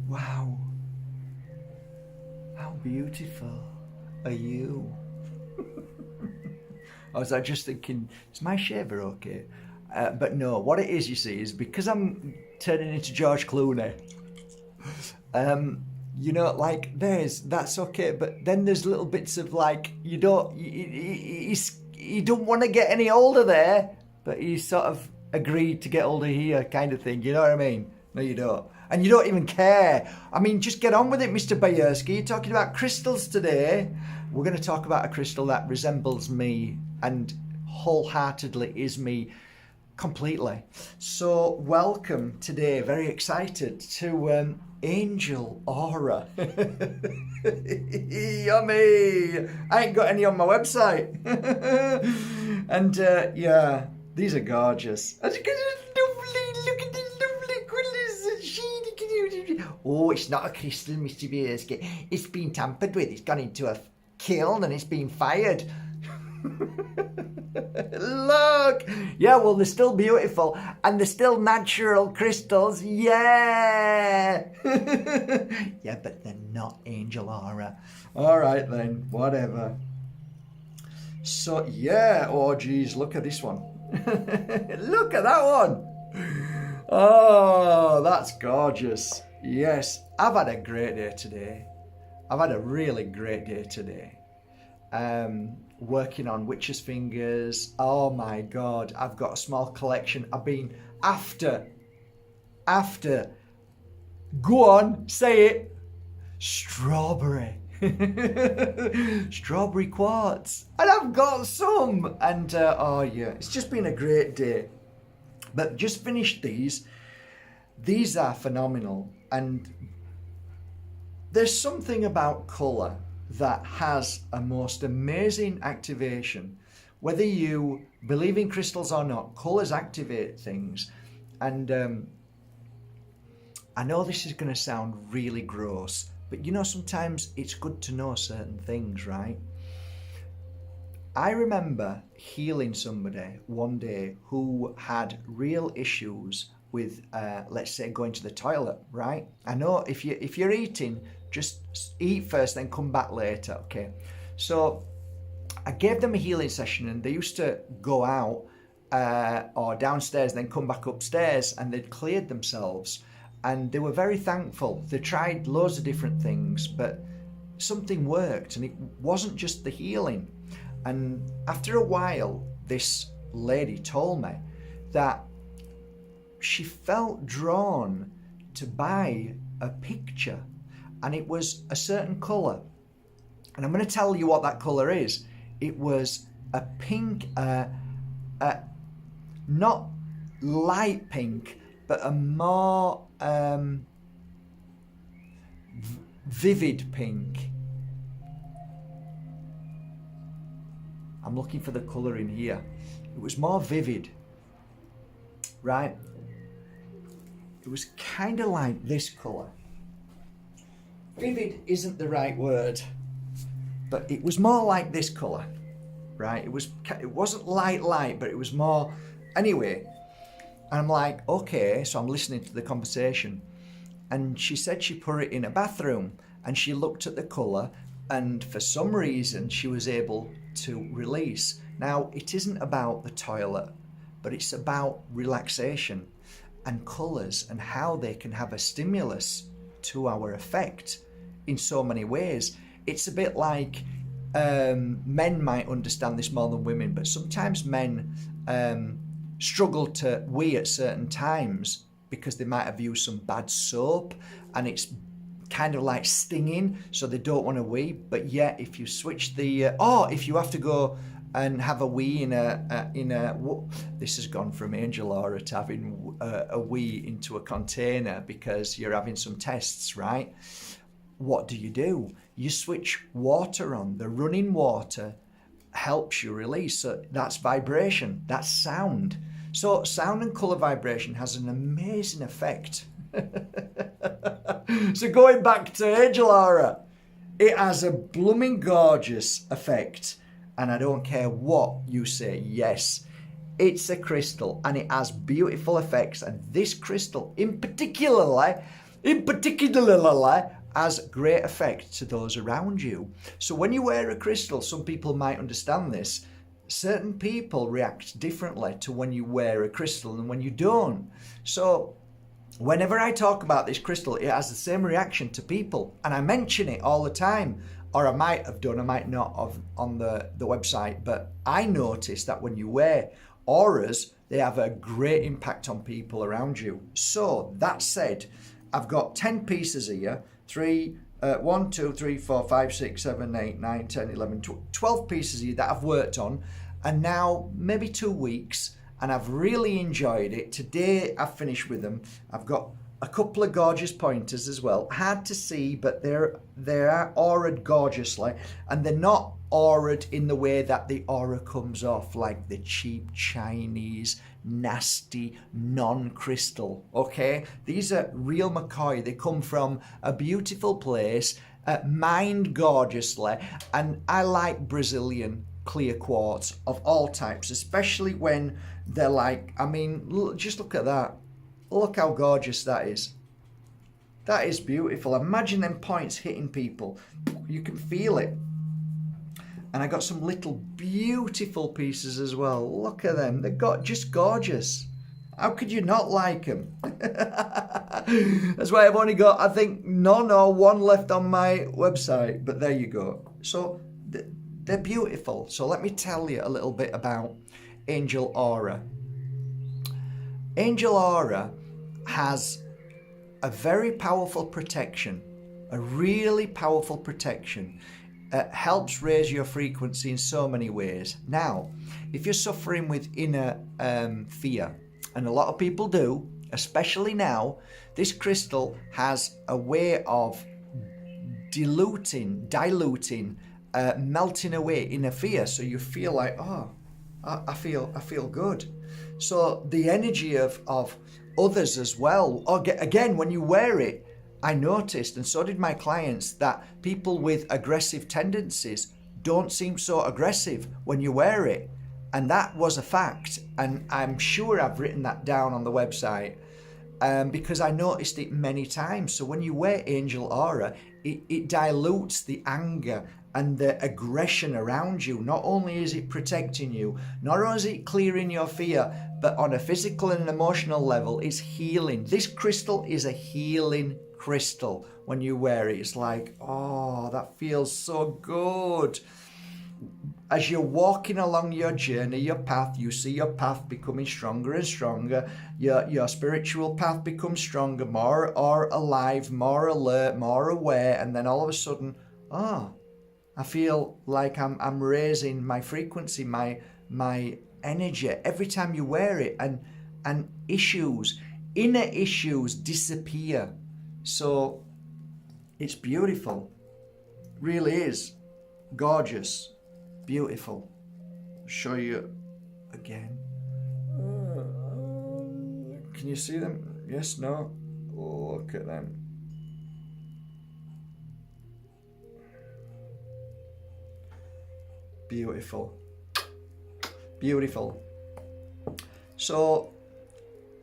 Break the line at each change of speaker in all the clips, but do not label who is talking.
Wow. How beautiful are you? I was just thinking, is my shaver okay? But no, what it is, you see, is because I'm turning into George Clooney. Like that's okay, but then there's little bits of like you don't want to get any older there, but you sort of agreed to get older here, kind of thing. You know what I mean? No, you don't, and you don't even care. I mean, just get on with it, Mr. Bajerski. You're talking about crystals today. We're going to talk about a crystal that resembles me and wholeheartedly is me completely. So welcome today, very excited to Angel Aura. Yummy! I ain't got any on my website. And yeah, these are gorgeous. Look at the lovely colours. Oh, it's not a crystal, Mr. Bajerski. It's been tampered with. It's gone into a kiln and it's been fired. Look! Yeah, well, they're still beautiful and they're still natural crystals. Yeah! Yeah, but they're not Angel Aura. All right, then. Whatever. So, yeah. Oh, geez. Look at this one. Look at that one. Oh, that's gorgeous. Yes. I've had a great day today. I've had a really great day today. Working on witch's fingers. Oh my god, I've got a small collection. I've been after go on, say it, strawberry strawberry quartz, and I've got some, and oh yeah, it's just been a great day. But just finished these are phenomenal, and there's something about colour that has a most amazing activation. Whether you believe in crystals or not, colours activate things. And I know this is going to sound really gross, but you know, sometimes it's good to know certain things, right? I remember healing somebody one day who had real issues with, let's say, going to the toilet, right? I know if you're eating, just eat first, then come back later, okay? So I gave them a healing session, and they used to go out or downstairs, then come back upstairs, and they'd cleared themselves. And they were very thankful. They tried loads of different things, but something worked, and it wasn't just the healing. And after a while, this lady told me that she felt drawn to buy a picture, and it was a certain colour. And I'm going to tell you what that colour is. It was a pink, not light pink, but a more vivid pink. I'm looking for the colour in here. It was more vivid, right? It was kind of like this colour. Vivid isn't the right word, but it was more like this colour, right? It wasn't light, but it was more. Anyway, and I'm like, okay, so I'm listening to the conversation, and she said she put it in a bathroom, and she looked at the colour, and for some reason she was able to release. Now, it isn't about the toilet, but it's about relaxation and colours and how they can have a stimulus to our effect in so many ways. It's a bit like men might understand this more than women, but sometimes men struggle to wee at certain times because they might have used some bad soap and it's kind of like stinging, so they don't want to wee. But yet, if you switch the if you have to go and have a wee in a this has gone from Angel Aura to having a wee into a container because you're having some tests, right? What do? You switch water on. The running water helps you release. So that's vibration, that's sound. So sound and colour vibration has an amazing effect. So going back to Angel Aura, it has a blooming gorgeous effect. And I don't care what you say, yes, It's a crystal and it has beautiful effects. And this crystal in particular has great effect to those around you. So when you wear a crystal, some people might understand this. Certain people react differently to when you wear a crystal and when you don't. So whenever I talk about this crystal, it has the same reaction to people. And I mention it all the time. Or I might have done, I might not have on the website. But I noticed that when you wear auras, they have a great impact on people around you. So that said, I've got 10 pieces here. 1, 2, 3, 4, 5, 6, 7, 8, 9, 10, 11, 12 pieces here that I've worked on. And now maybe 2 weeks. And I've really enjoyed it. Today I've finished with them. I've got a couple of gorgeous pointers as well. Hard to see, but they are auraed gorgeously. And they're not auraed in the way that the aura comes off, like the cheap Chinese, nasty, non-crystal, okay? These are real McCoy. They come from a beautiful place, mined gorgeously, and I like Brazilian clear quartz of all types, especially when they're like, I mean, just look at that. Look how gorgeous that is. That is beautiful. Imagine them points hitting people. You can feel it. And I got some little beautiful pieces as well. Look at them. They're just gorgeous. How could you not like them? That's why I've only got, I think, none or one left on my website. But there you go. So they're beautiful. So let me tell you a little bit about Angel Aura. Angel Aura has a very powerful protection, a really powerful protection. Helps raise your frequency in so many ways. Now, if you're suffering with inner fear, and a lot of people do, especially now, this crystal has a way of diluting, melting away inner fear. So you feel like, oh, I feel good. So the energy of others as well. Again, when you wear it, I noticed, and so did my clients, that people with aggressive tendencies don't seem so aggressive when you wear it. And that was a fact. And I'm sure I've written that down on the website because I noticed it many times. So when you wear Angel Aura, it dilutes the anger and the aggression around you. Not only is it protecting you, not only is it clearing your fear, but on a physical and emotional level, it's healing. This crystal is a healing crystal. When you wear it, it's like, oh, that feels so good. As you're walking along your journey, your path, you see your path becoming stronger and stronger. Your spiritual path becomes stronger, more or alive, more alert, more aware, and then all of a sudden, oh, I feel like I'm raising my frequency, my energy every time you wear it, and inner issues disappear. So it's beautiful, really is gorgeous, beautiful. I'll show you again. Can you see them? Yes, no? Look at them. Beautiful. Beautiful. So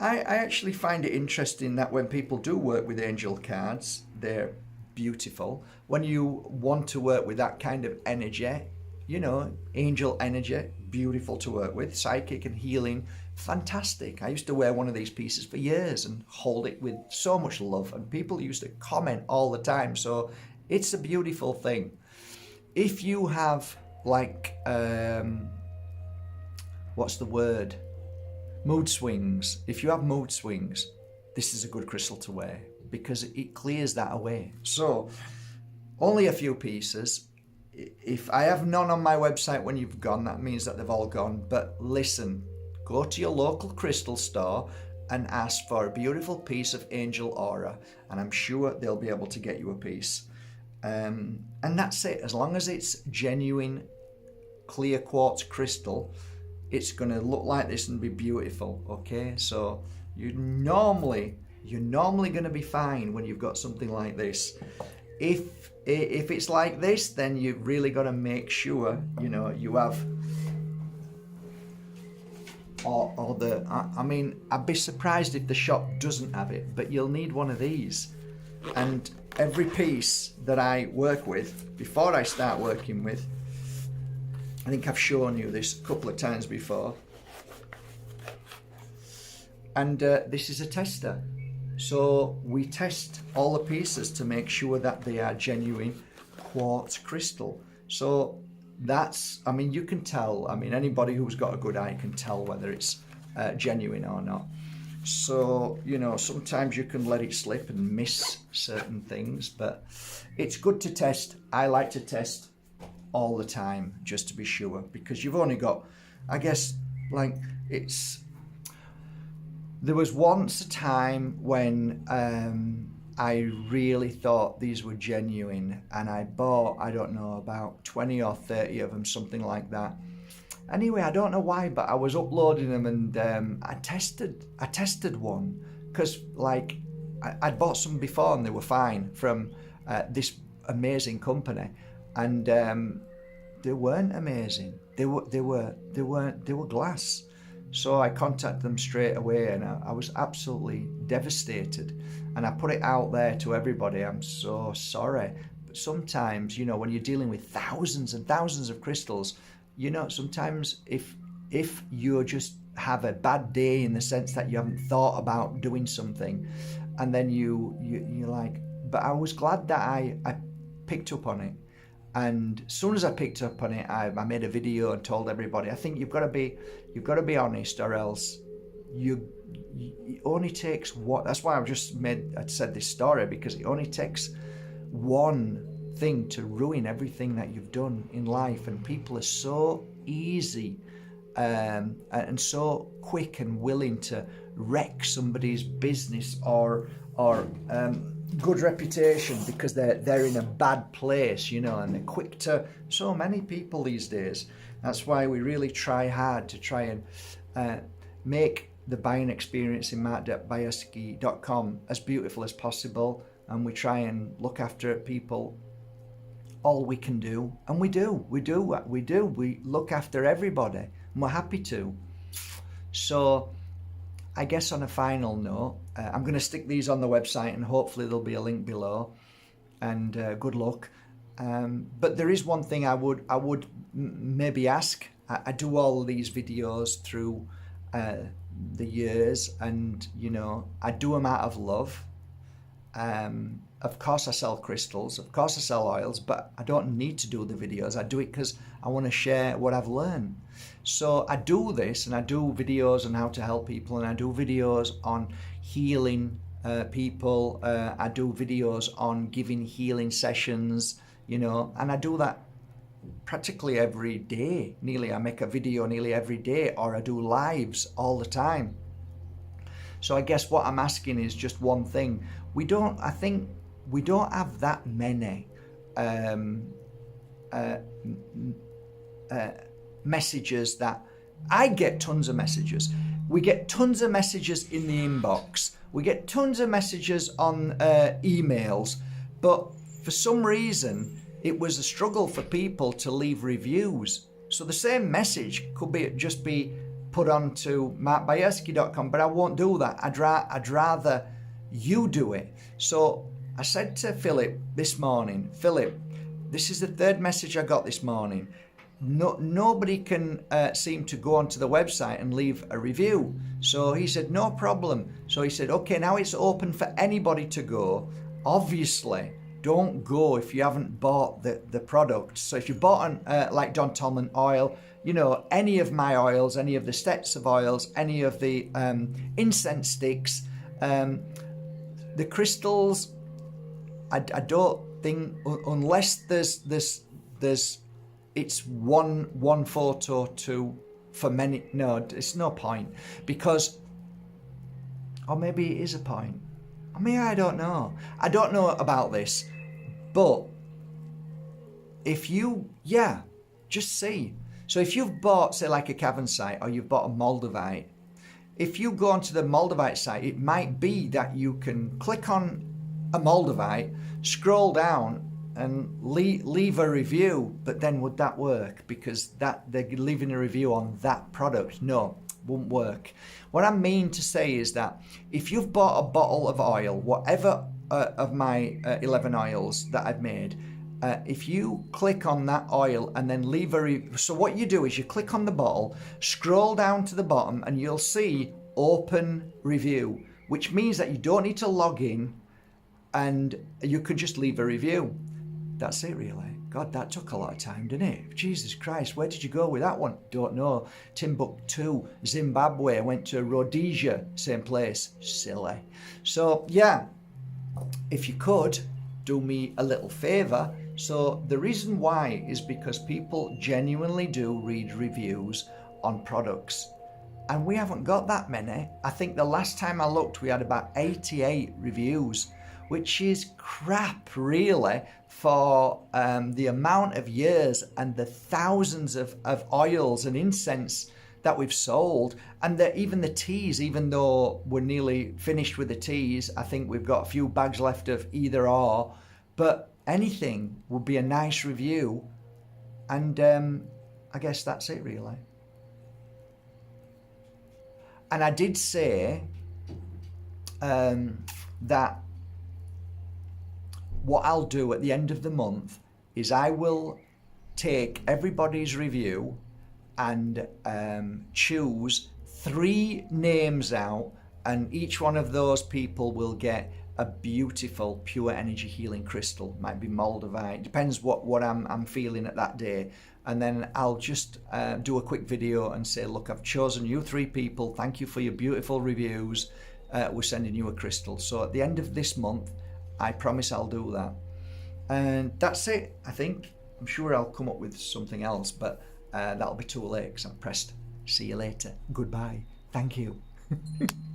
I actually find it interesting that when people do work with angel cards, they're beautiful. When you want to work with that kind of energy, you know, angel energy, beautiful to work with, psychic and healing, fantastic. I used to wear one of these pieces for years and hold it with so much love, and people used to comment all the time. So it's a beautiful thing. If you have like, what's the word? Mood swings. If you have mood swings, this is a good crystal to wear because it clears that away. So only a few pieces. If I have none on my website when you've gone, that means that they've all gone. But listen, go to your local crystal store and ask for a beautiful piece of Angel Aura, and I'm sure they'll be able to get you a piece. And that's it. As long as it's genuine clear quartz crystal, it's going to look like this and be beautiful. Okay, so you're normally going to be fine when you've got something like this. If it's like this, then you've really got to make sure, you know, you have or the, I mean, I'd be surprised if the shop doesn't have it, but you'll need one of these. And every piece that I work with, before I start working with, I think I've shown you this a couple of times before, and this is a tester. So we test all the pieces to make sure that they are genuine quartz crystal. So that's, I mean, you can tell, I mean, anybody who's got a good eye can tell whether it's genuine or not. So, you know, sometimes you can let it slip and miss certain things, but it's good to test. I like to test all the time just to be sure, because you've only got, I guess, like, there was once a time when I really thought these were genuine, and I bought, I don't know, about 20 or 30 of them, something like that. Anyway, I don't know why, but I was uploading them, and I tested one, because like I'd bought some before and they were fine from this amazing company, and they weren't amazing. They were glass. So I contacted them straight away, and I was absolutely devastated. And I put it out there to everybody. I'm so sorry. But sometimes, you know, when you're dealing with thousands and thousands of crystals, you know, sometimes if you just have a bad day in the sense that you haven't thought about doing something, and then you're like, but I was glad that I picked up on it. And as soon as I picked up on it, I made a video and told everybody. I think you've got to be honest, or else it only takes what. That's why I said this story, because it only takes one thing to ruin everything that you've done in life. And people are so easy and so quick and willing to wreck somebody's business or good reputation because they're in a bad place, you know, and they're quick to. So many people these days. That's why we really try hard to try and make the buying experience in Bajerski.com as beautiful as possible, and we try and look after people all we can do, and we do. We look after everybody, and we're happy to. So I guess on a final note, I'm going to stick these on the website, and hopefully there'll be a link below, and good luck. But there is one thing I would maybe ask. I do all these videos through the years, and you know, I do them out of love. Of course I sell crystals, of course I sell oils, but I don't need to do the videos. I do it because I want to share what I've learned. So I do this, and I do videos on how to help people, and I do videos on healing people. I do videos on giving healing sessions, you know, and I do that practically every day. Nearly, I make a video nearly every day, or I do lives all the time. So I guess what I'm asking is just one thing. I think we don't have that many messages that I get. Tons of messages. We get tons of messages in the inbox. We get tons of messages on emails, but for some reason it was a struggle for people to leave reviews. So the same message could just be put onto Bajerski.com, but I won't do that. I'd rather you do it. So I said to Philip this morning, Philip, this is the third message I got this morning. Nobody can seem to go onto the website and leave a review. So he said, no problem. So he said, okay, now it's open for anybody to go. Obviously, don't go if you haven't bought the product. So if you bought like Don Tolman oil, you know, any of my oils, any of the sets of oils, any of the incense sticks, the crystals, I don't think, unless there's it's one photo to for many. No, it's no point, because, or maybe it is a point. I mean, I don't know about this, but if you, just see. So if you've bought, say, like a Cavensite, or you've bought a Moldavite, if you go onto the Moldavite site, it might be that you can click on a Moldavite, scroll down, and leave a review. But then would that work? Because that they're leaving a review on that product. No, won't work. What I mean to say is that if you've bought a bottle of oil, whatever of my 11 oils that I've made, if you click on that oil and then leave a review, so what you do is you click on the bottle, scroll down to the bottom, and you'll see open review, which means that you don't need to log in and you could just leave a review. That's it, really. God, that took a lot of time, didn't it? Jesus Christ, where did you go with that one? Don't know. Timbuktu, Zimbabwe, went to Rhodesia, same place. Silly. So, yeah, if you could, do me a little favour. So the reason why is because people genuinely do read reviews on products. And we haven't got that many. I think the last time I looked, we had about 88 reviews, which is crap, really, for the amount of years and the thousands of oils and incense that we've sold. And even the teas, even though we're nearly finished with the teas, I think we've got a few bags left of either or. But anything would be a nice review. And I guess that's it, really. And I did say that what I'll do at the end of the month is I will take everybody's review and choose 3 names out, and each one of those people will get a beautiful pure energy healing crystal. Might be moldavite, depends what I'm feeling at that day. And then I'll just do a quick video and say, look, I've chosen you 3 people. Thank you for your beautiful reviews. We're sending you a crystal. So at the end of this month, I promise I'll do that. And that's it, I think. I'm sure I'll come up with something else, but that'll be too late because I'm pressed. See you later. Goodbye. Thank you.